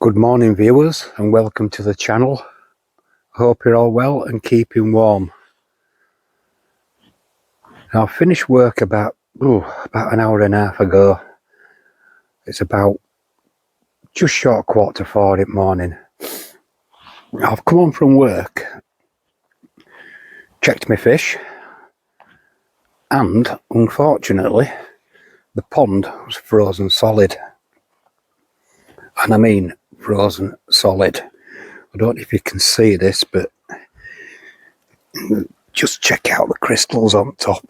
Good morning viewers, and welcome to the channel. Hope you're all well and keeping warm. Now I finished work about an hour and a half ago. It's about just short 3:15 in the morning. I've come home from work, checked my fish, and unfortunately the pond was frozen solid. And I mean frozen solid. I don't know if you can see this, but just check out the crystals on top.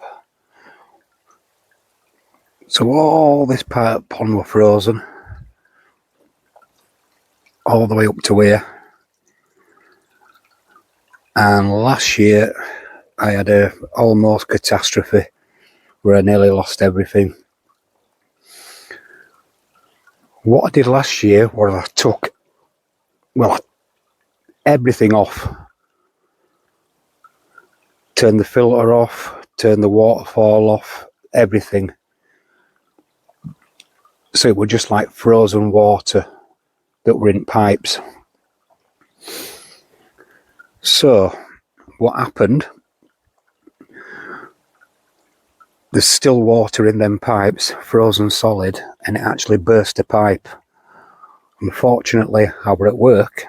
So all this part of the pond were frozen, all the way up to here. And last year I had a almost catastrophe where I nearly lost everything. What I did last year was I took everything off. Turned the filter off, turned the waterfall off, everything. So it was just like frozen water that were in pipes. So what happened, there's still water in them pipes, frozen solid, and it actually burst a pipe. Unfortunately, I was at work.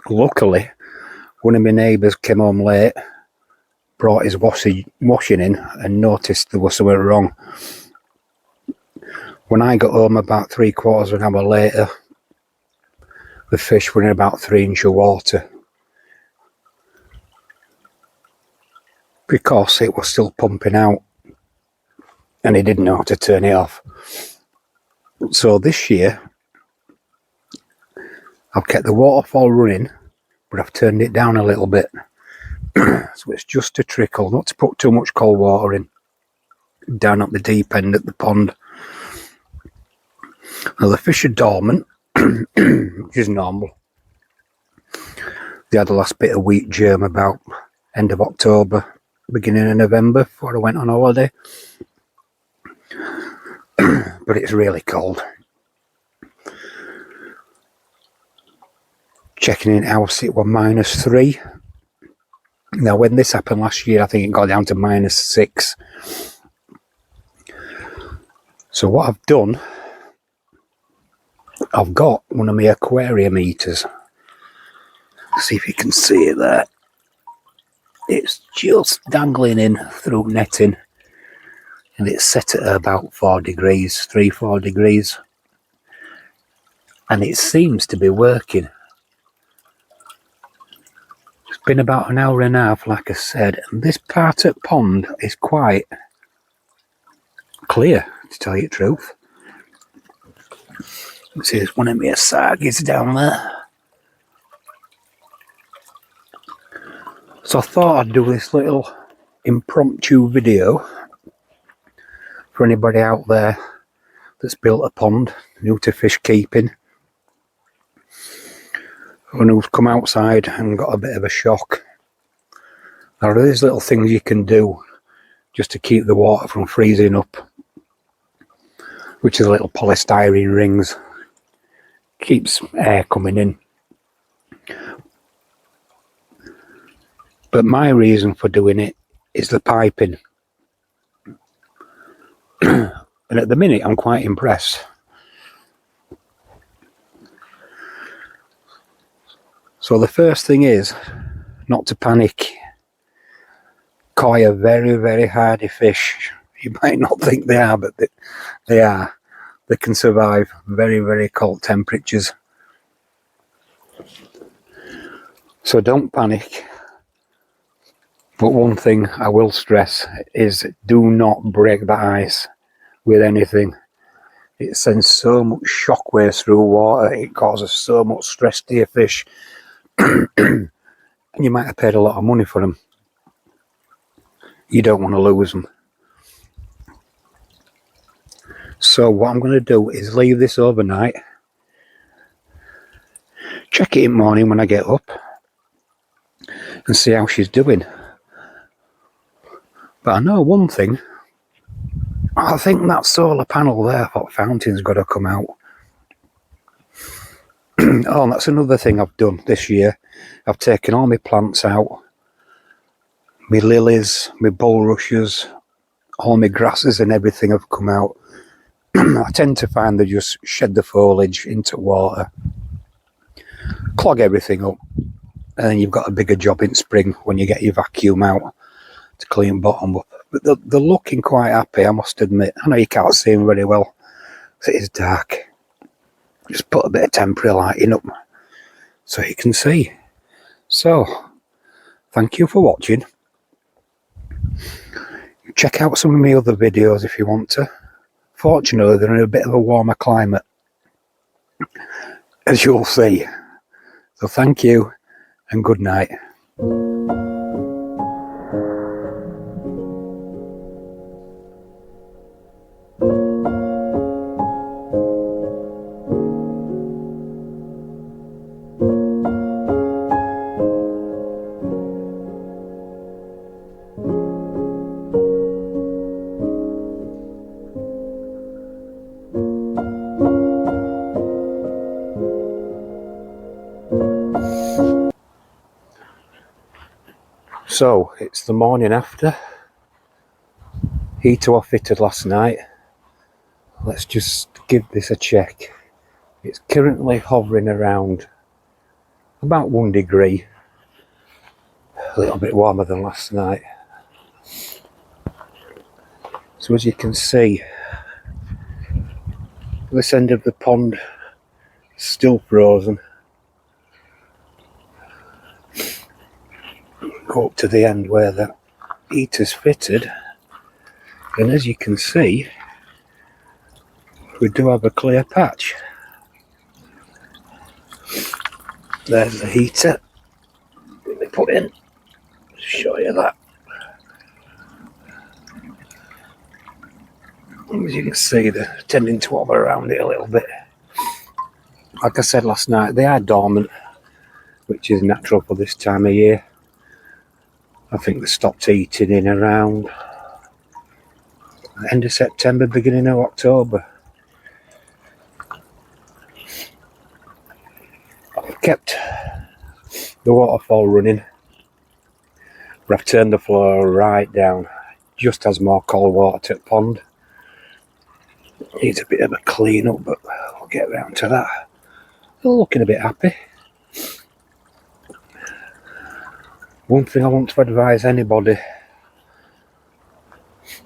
Luckily, one of my neighbours came home late, brought his washing in and noticed there was something wrong. When I got home about 3/4 of an hour later, the fish were in about 3 inches of water, because it was still pumping out and he didn't know how to turn it off. So this year I've kept the waterfall running, but I've turned it down a little bit. So it's just a trickle, not to put too much cold water in, down at the deep end of the pond. Now the fish are dormant, which is normal. They had the last bit of wheat germ about end of October, beginning of November, before I went on holiday. But it's really cold. Checking in house, it was -3. Now when this happened last year, I think it got down to -6. So what I've done, I've got one of my aquarium heaters. See if you can see it there. It's just dangling in through netting, and it's set at about 4 degrees, 3-4 degrees, and it seems to be working. It's been about an hour and a half, like I said, and this part of the pond is quite clear, to tell you the truth. See, there's one of my asagis down there. So I thought I'd do this little impromptu video for anybody out there that's built a pond, new to fish keeping, and who's come outside and got a bit of a shock. Now there's little things you can do just to keep the water from freezing up, which is little polystyrene rings. Keeps air coming in. But my reason for doing it is the piping. And at the minute I'm quite impressed. So the first thing is not to panic. Koi are very, very hardy fish. You might not think they are, but they are. They can survive very, very cold temperatures. So don't panic. But one thing I will stress is do not break the ice with anything. It sends so much shockwaves through water, it causes so much stress to your fish. And you might have paid a lot of money for them. You don't want to lose them. So what I'm going to do is leave this overnight. Check it in the morning when I get up and see how she's doing. But I know one thing. I think that solar panel there, that fountain's got to come out. Oh, and that's another thing I've done this year. I've taken all my plants out, my lilies, my bulrushes, all my grasses and everything have come out. I tend to find they just shed the foliage into water, clog everything up, and then you've got a bigger job in spring when you get your vacuum out to clean bottom up. But they're looking quite happy, I must admit. I know you can't see them very well because it is dark. Just put a bit of temporary lighting up so you can see. So, thank you for watching. Check out some of my other videos if you want to. Fortunately, they're in a bit of a warmer climate, as you'll see. So thank you and good night. So, it's the morning after. Heater was fitted last night. Let's just give this a check. It's currently hovering around about 1 degree. A little bit warmer than last night. So as you can see, this end of the pond is still frozen. Go up to the end where the heater's fitted, and as you can see, we do have a clear patch. There's the heater. Let me put in, show you that. As you can see, they're tending to hover around it a little bit. Like I said last night, they are dormant, which is natural for this time of year. I think they stopped eating in around end of September, beginning of October. I've kept the waterfall running, but I've turned the flow right down. Just has more cold water to the pond. Needs a bit of a clean up, but we'll get around to that. They're looking a bit happy. One thing I want to advise anybody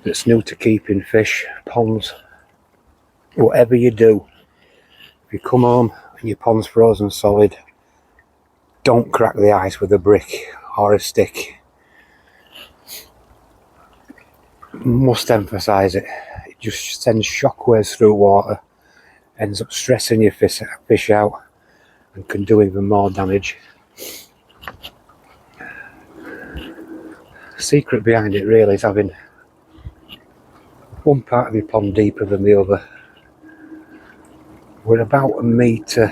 that's new to keeping fish, ponds, whatever you do, if you come home and your pond's frozen solid, don't crack the ice with a brick or a stick. Must emphasise it. It just sends shockwaves through water, ends up stressing your fish out, and can do even more damage. The secret behind it really is having one part of your pond deeper than the other. We're about a metre,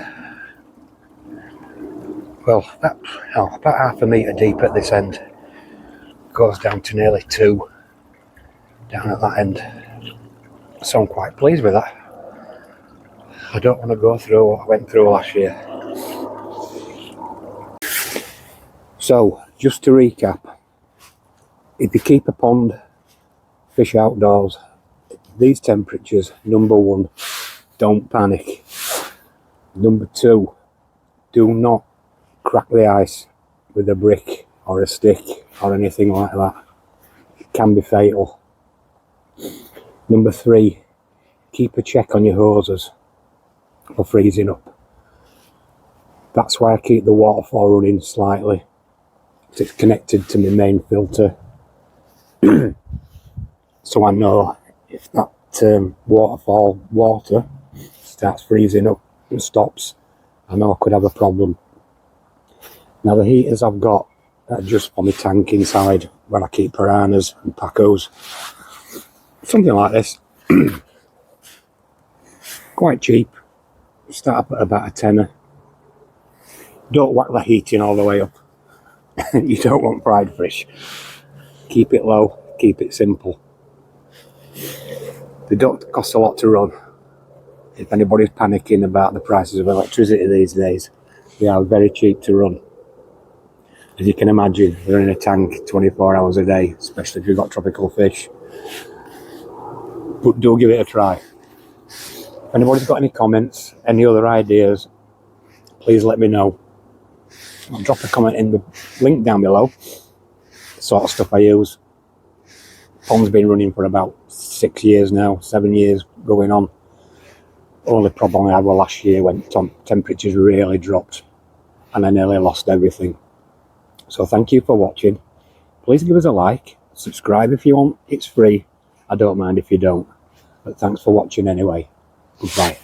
well, about half a metre deep at this end. Goes down to nearly 2 down at that end. So I'm quite pleased with that. I don't want to go through what I went through last year. So, just to recap, if you keep a pond, fish outdoors, these temperatures, number 1, don't panic. Number 2, do not crack the ice with a brick or a stick or anything like that. It can be fatal. Number 3, keep a check on your hoses for freezing up. That's why I keep the waterfall running slightly. It's connected to my main filter. So I know if that waterfall water starts freezing up and stops, I know I could have a problem. Now the heaters I've got are just for my tank inside where I keep piranhas and pacos. Something like this. Quite cheap. Start up at about a tenner. Don't whack the heating all the way up. You don't want fried fish. Keep it low, keep it simple. They don't cost a lot to run. if anybody's panicking about the prices of electricity these days, they are very cheap to run. As you can imagine, they're in a tank 24 hours a day, especially if you've got tropical fish. But do give it a try. If anybody's got any comments, any other ideas, please let me know. I'll drop a comment in the link down below. The sort of stuff I use. Pond's been running for about 6 years now, 7 years going on. Only problem I had was last year when temperatures really dropped and I nearly lost everything. So thank you for watching. Please give us a like, subscribe if you want, it's free. I don't mind if you don't. But thanks for watching anyway. Goodbye.